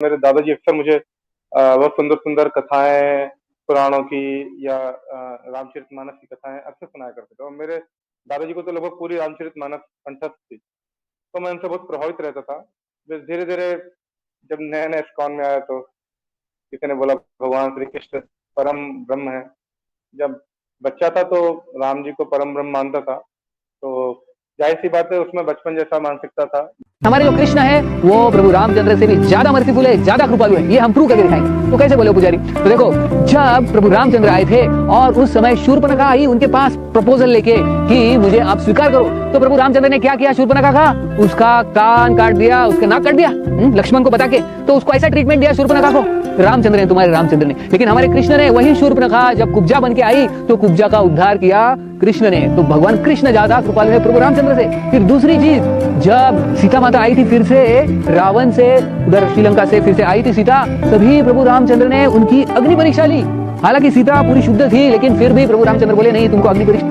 मेरे दादाजी अक्सर मुझे बहुत सुंदर-सुंदर कथाएँ पुराणों की या रामचरितमानस की कथाएँ अक्सर सुनाया करते थे और मेरे दादाजी को तो लगभग पूरी रामचरितमानस कंठस्थ थी। तो मैं उनसे बहुत प्रभावित रहता था। फिर धीरे-धीरे जब नया-नया इस्कॉन में आया तो किसी ने बोला भगवान श्री कृष्ण परम ब्रह्म है। जब बच्चा था तो राम जी को परम ब्रह्म मानता था। तो ज़ाहिर-सी बात है उसमें बचपन जैसा मानसिकता था। हमारे जो कृष्ण है वो प्रभु रामचंद्र से भी ज्यादा मर्सीफुल है, ज्यादा कृपालु है। ये हम प्रूव करके दिखाएंगे। तो कैसे बोले पुजारी? तो देखो, जब प्रभु रामचंद्र आए थे और उस समय शूर्पणखा आई उनके पास प्रपोजल लेके कि मुझे आप स्वीकार करो, तो प्रभु रामचंद्र ने क्या किया? शूर्पणखा का उसका कान काट दिया, उसका नाक काट दिया लक्ष्मण को बता के। तो उसको ऐसा ट्रीटमेंट दिया शूर्पणखा को रामचंद्र ने, तुम्हारे रामचंद्र ने। लेकिन हमारे कृष्ण ने वही शूर्पणखा जब कुब्जा बन के आई तो कुब्जा का उद्धार किया कृष्ण ने। तो भगवान कृष्ण ज्यादा कृपालु है प्रभु रामचंद्र से। फिर दूसरी चीज, जब सीता माता आई थी फिर से रावण से, उधर श्रीलंका से फिर से आई थी सीता, तभी प्रभु रामचंद्र ने उनकी अग्नि परीक्षा ली। हालांकि सीता पूरी शुद्ध थी, लेकिन फिर भी प्रभु रामचंद्र बोले नहीं, तुमको अग्नि परीक्षा,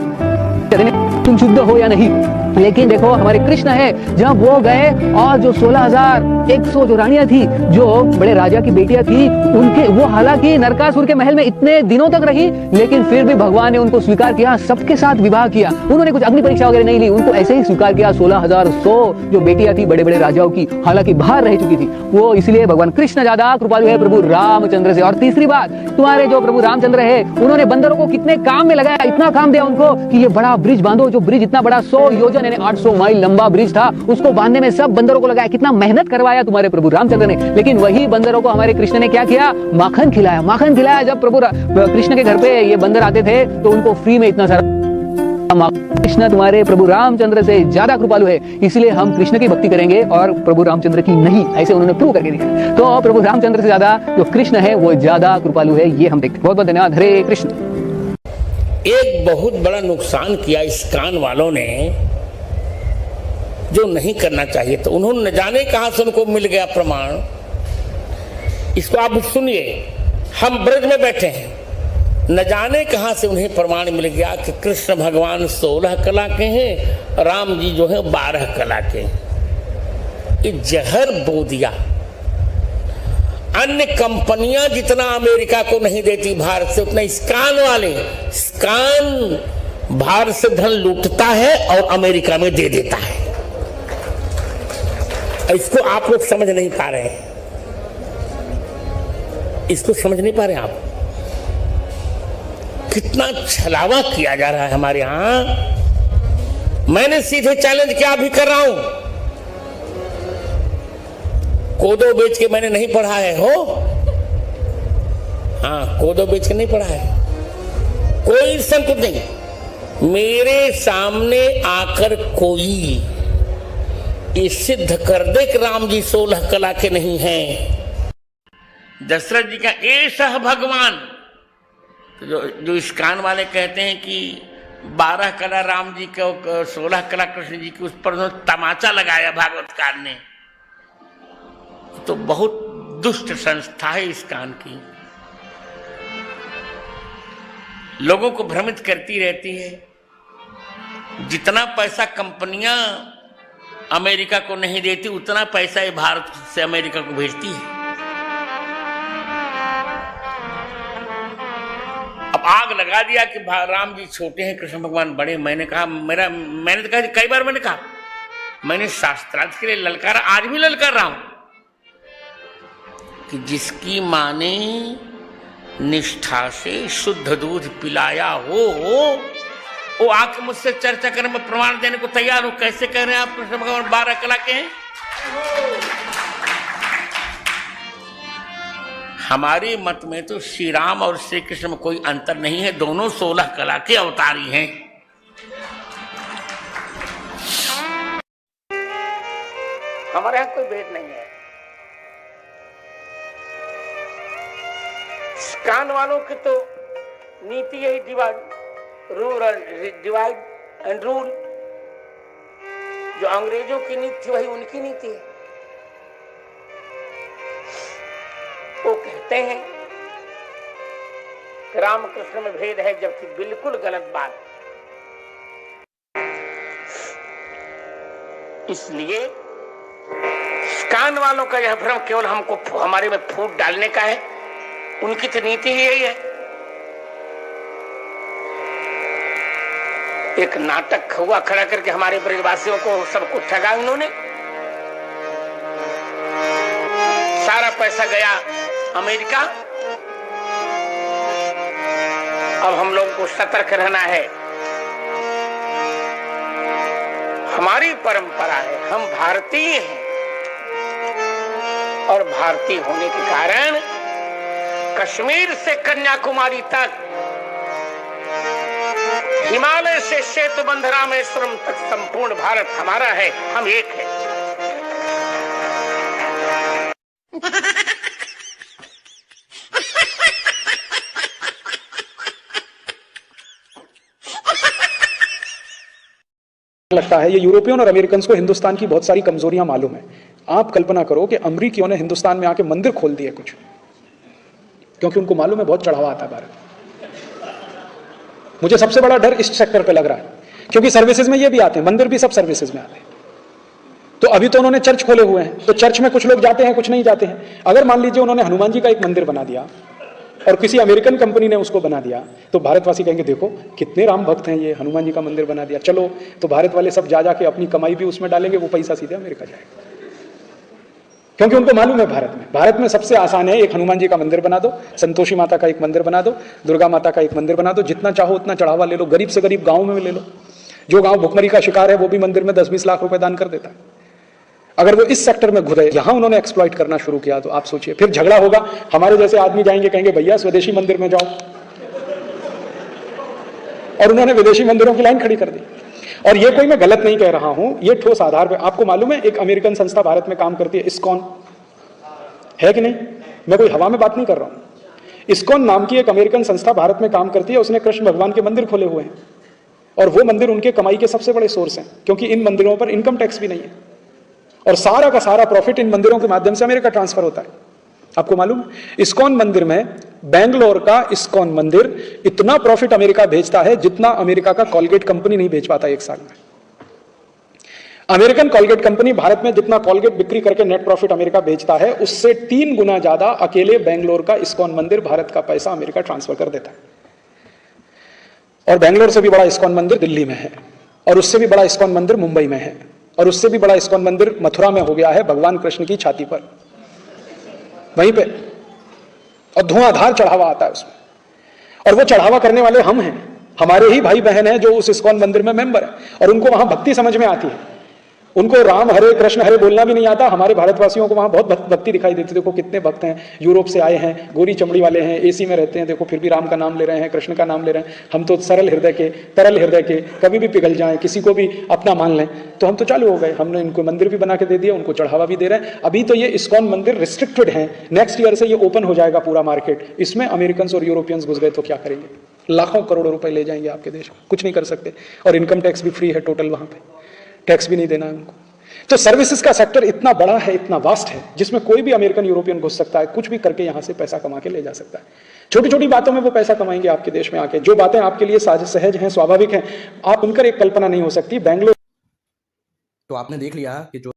तुम शुद्ध हो या नहीं। लेकिन देखो हमारे कृष्ण है, जब वो गए और जो 16,100 जो रानियां थी, जो बड़े राजा की बेटियां थी, उनके वो हालांकि नरकासुर के महल में इतने दिनों तक रही, लेकिन फिर भी भगवान ने उनको स्वीकार किया, सबके साथ विवाह किया। उन्होंने कुछ अग्नि परीक्षा वगैरह नहीं ली, उनको ऐसे ही स्वीकार किया। 16,100 जो बेटियां थी बड़े बड़े राजाओं की, हालांकि बाहर रह चुकी थी वो, इसलिए भगवान कृष्ण ज्यादा कृपालु है प्रभु रामचंद्र से। और तीसरी बात, तुम्हारे जो प्रभु रामचंद्र है, उन्होंने बंदरों को कितने काम में लगाया, इतना काम दिया उनको कि ये बड़ा ब्रिज बांधो। जो ब्रिज इतना बड़ा 100 योजन 800 माइल लंबा ब्रिज था, उसको बांधने में सब बंदरों को लगाया। कितना मेहनत करवाया तुम्हारे प्रभु रामचंद्र ने। लेकिन वही बंदरों को हमारे कृष्ण ने क्या किया? माखन खिलाया, माखन खिलाया। जब प्रभु कृष्ण के घर पे ये बंदर आते थे तो उनको फ्री में इतना सारा। कृष्ण तुम्हारे प्रभु रामचंद्र से ज्यादा कृपालु है, इसलिए हम कृष्ण की भक्ति करेंगे और प्रभु रामचंद्र की नहीं, ऐसे उन्होंने प्रूव करके दिया। तो प्रभु रामचंद्र से ज्यादा जो कृष्ण है वो ज्यादा कृपालु है, ये हम देखते हैं। बहुत बहुत धन्यवाद। हरे कृष्ण। एक बहुत बड़ा नुकसान किया इस्कॉन वालों ने, जो नहीं करना चाहिए। तो उन्होंने न जाने कहां से उनको मिल गया प्रमाण। इसको आप सुनिए, हम ब्रज में बैठे हैं, न जाने कहां से उन्हें प्रमाण मिल गया कि कृष्ण भगवान 16 कला के हैं, राम जी जो है 12 कला के हैं। ये जहर बो दिया। अन्य कंपनियां जितना अमेरिका को नहीं देती भारत से, उतना इस्कॉन वाले, इस्कॉन भारत से धन लूटता है और अमेरिका में दे देता है। इसको आप लोग समझ नहीं पा रहे हैं, इसको समझ नहीं पा रहे आप। कितना छलावा किया जा रहा है हमारे यहां। मैंने सीधे चैलेंज किया, भी कर रहा हूं। कोदो बेच के मैंने नहीं पढ़ा है हो, हाँ, कोदो बेच के नहीं पढ़ा है, कोई संकुच नहीं। मेरे सामने आकर कोई ये सिद्ध कर दे कि राम जी 16 कला के नहीं हैं। दशरथ जी का ऐसा भगवान, जो इस्कॉन वाले कहते हैं कि 12 कला राम जी को, 16 कला कृष्ण जी की, उस पर तमाचा लगाया भागवतकार ने। तो बहुत दुष्ट संस्था है इस्कॉन की, लोगों को भ्रमित करती रहती है। जितना पैसा कंपनियां अमेरिका को नहीं देती, उतना पैसा ये भारत से अमेरिका को भेजती है। अब आग लगा दिया कि राम जी छोटे हैं, कृष्ण भगवान बड़े। मैंने कहा, मैंने तो कहा, कई बार मैंने कहा, मैंने शास्त्रार्थ के लिए ललकारा, आज भी ललकार रहा हूं कि जिसकी मां ने निष्ठा से शुद्ध दूध पिलाया हो, वो आके मुझसे चर्चा करने में प्रमाण देने को तैयार हो। कैसे कह रहे हैं आप कृष्ण भगवान 12 कला के हैं? हमारे मत में तो श्री राम और श्री कृष्ण में कोई अंतर नहीं है, दोनों 16 कला के अवतारी हैं। हमारे यहां कोई भेद नहीं है। इस्कॉन वालों की तो नीति यही डिवाइड एंड रूल, जो अंग्रेजों की नीति थी वही उनकी नीति है। वो कहते हैं कि राम कृष्ण में भेद है, जबकि बिल्कुल गलत बात। इसलिए पाकिस्तान वालों का यह भ्रम केवल हमको हमारे में फूट डालने का है। उनकी तो नीति ही यही है। एक नाटक हुआ खड़ा करके हमारे ब्रजवासियों को सबको ठगा उन्होंने। सारा पैसा गया अमेरिका। अब हम लोगों को सतर्क रहना है। हमारी परंपरा है, हम भारतीय हैं और भारतीय होने के कारण कश्मीर से कन्याकुमारी तक, हिमालय से सेतुबंध रामेश्वरम तक संपूर्ण भारत हमारा है। हम एक हैं। लगता है ये यूरोपियन और अमेरिकन को हिंदुस्तान की बहुत सारी कमजोरियां मालूम है। आप कल्पना करो कि अमेरिकियों ने हिंदुस्तान में आके मंदिर खोल दिए कुछ, क्योंकि उनको मालूम है बहुत चढ़ावा आता है भारत। मुझे सबसे बड़ा डर इस सेक्टर पे लग रहा है, क्योंकि सर्विसेज में ये भी आते हैं, मंदिर भी सब सर्विसेज में आते हैं। तो अभी तो उन्होंने चर्च खोले हुए हैं, तो चर्च में कुछ लोग जाते हैं, कुछ नहीं जाते हैं। अगर मान लीजिए उन्होंने हनुमान जी का एक मंदिर बना दिया और किसी अमेरिकन कंपनी ने उसको बना दिया, तो भारतवासी कहेंगे देखो कितने राम भक्त हैं, ये हनुमान जी का मंदिर बना दिया, चलो। तो भारत वाले सब जा जाके अपनी कमाई भी उसमें डालेंगे, वो पैसा सीधे अमेरिका जाएगा, क्योंकि उनको मालूम है भारत में सबसे आसान है, एक हनुमान जी का मंदिर बना दो, संतोषी माता का एक मंदिर बना दो, दुर्गा माता का एक मंदिर बना दो, जितना चाहो उतना चढ़ावा ले लो, गरीब से गरीब गांव में ले लो। जो गांव भुखमरी का शिकार है वो भी मंदिर में 10-20 लाख रुपए दान कर देता है। अगर वो इस सेक्टर में घुसे, यहां उन्होंने एक्सप्लॉइट करना शुरू किया, तो आप सोचिए फिर झगड़ा होगा। हमारे जैसे आदमी जाएंगे, कहेंगे भैया स्वदेशी मंदिर में जाओ, और उन्होंने विदेशी मंदिरों की लाइन खड़ी कर दी। और ये कोई मैं गलत नहीं कह रहा हूं, ये ठोस आधार पे। आपको मालूम है एक अमेरिकन संस्था भारत में काम करती है, इस्कॉन, है कि नहीं? मैं कोई हवा में बात नहीं कर रहा हूं। इस्कॉन नाम की एक अमेरिकन संस्था भारत में काम करती है, उसने कृष्ण भगवान के मंदिर खोले हुए हैं, और वो मंदिर उनके कमाई के सबसे बड़े सोर्स हैं, क्योंकि इन मंदिरों पर इनकम टैक्स भी नहीं है, और सारा का सारा प्रॉफिट इन मंदिरों के माध्यम से अमेरिका ट्रांसफर होता है। आपको मालूम, इस्कॉन मंदिर में, बेंगलोर का इस्कॉन मंदिर इतना प्रॉफिट अमेरिका भेजता है जितना अमेरिका का कॉलगेट कंपनी नहीं भेज पाता एक साल में। अमेरिकन कॉलगेट कंपनी भारत में जितना कॉलगेट बिक्री करके नेट प्रॉफिट अमेरिका भेजता है, उससे 3 गुना ज्यादा अकेले बेंगलोर का इस्कॉन मंदिर भारत का पैसा अमेरिका ट्रांसफर कर देता है। और बेंगलोर से भी बड़ा इस्कॉन मंदिर दिल्ली में है, और उससे भी बड़ा इस्कॉन मंदिर मुंबई में है, और उससे भी बड़ा इस्कॉन मंदिर मथुरा में हो गया है, भगवान कृष्ण की छाती पर, वहीं पे, और धुआंधार चढ़ावा आता है उसमें। और वो चढ़ावा करने वाले हम हैं, हमारे ही भाई बहन हैं जो उस इस्कॉन मंदिर में मेंबर है, और उनको वहां भक्ति समझ में आती है। उनको राम हरे कृष्ण हरे बोलना भी नहीं आता। हमारे भारतवासियों को वहां बहुत भक्ति दिखाई देती है। देखो कितने भक्त हैं, यूरोप से आए हैं, गोरी चमड़ी वाले हैं, एसी में रहते हैं, देखो फिर भी राम का नाम ले रहे हैं, कृष्ण का नाम ले रहे हैं। हम तो सरल हृदय के, तरल हृदय के, कभी भी पिघल जाएं, किसी को भी अपना मान लें, तो हम तो चालू हो गए। हमने इनको मंदिर भी बना के दे दिया, उनको चढ़ावा भी दे रहे हैं। अभी तो ये इस्कॉन मंदिर रिस्ट्रिक्टेड है, नेक्स्ट ईयर से ये ओपन हो जाएगा पूरा मार्केट। इसमें अमेरिकन और यूरोपियंस घुस गए तो क्या करेंगे? लाखों करोड़ों रुपए ले जाएंगे आपके देश में, कुछ नहीं कर सकते। और इनकम टैक्स भी फ्री है टोटल, वहां पे टैक्स भी नहीं देना है उनको। तो सर्विसेज का सेक्टर इतना बड़ा है, इतना वास्ट है, जिसमें कोई भी अमेरिकन यूरोपियन घुस सकता है, कुछ भी करके यहां से पैसा कमा के ले जा सकता है। छोटी छोटी बातों में वो पैसा कमाएंगे आपके देश में आके। जो बातें आपके लिए सहज हैं, स्वाभाविक हैं, आप उनकर एक कल्पना नहीं हो सकती। बैंगलोर, तो आपने देख लिया कि जो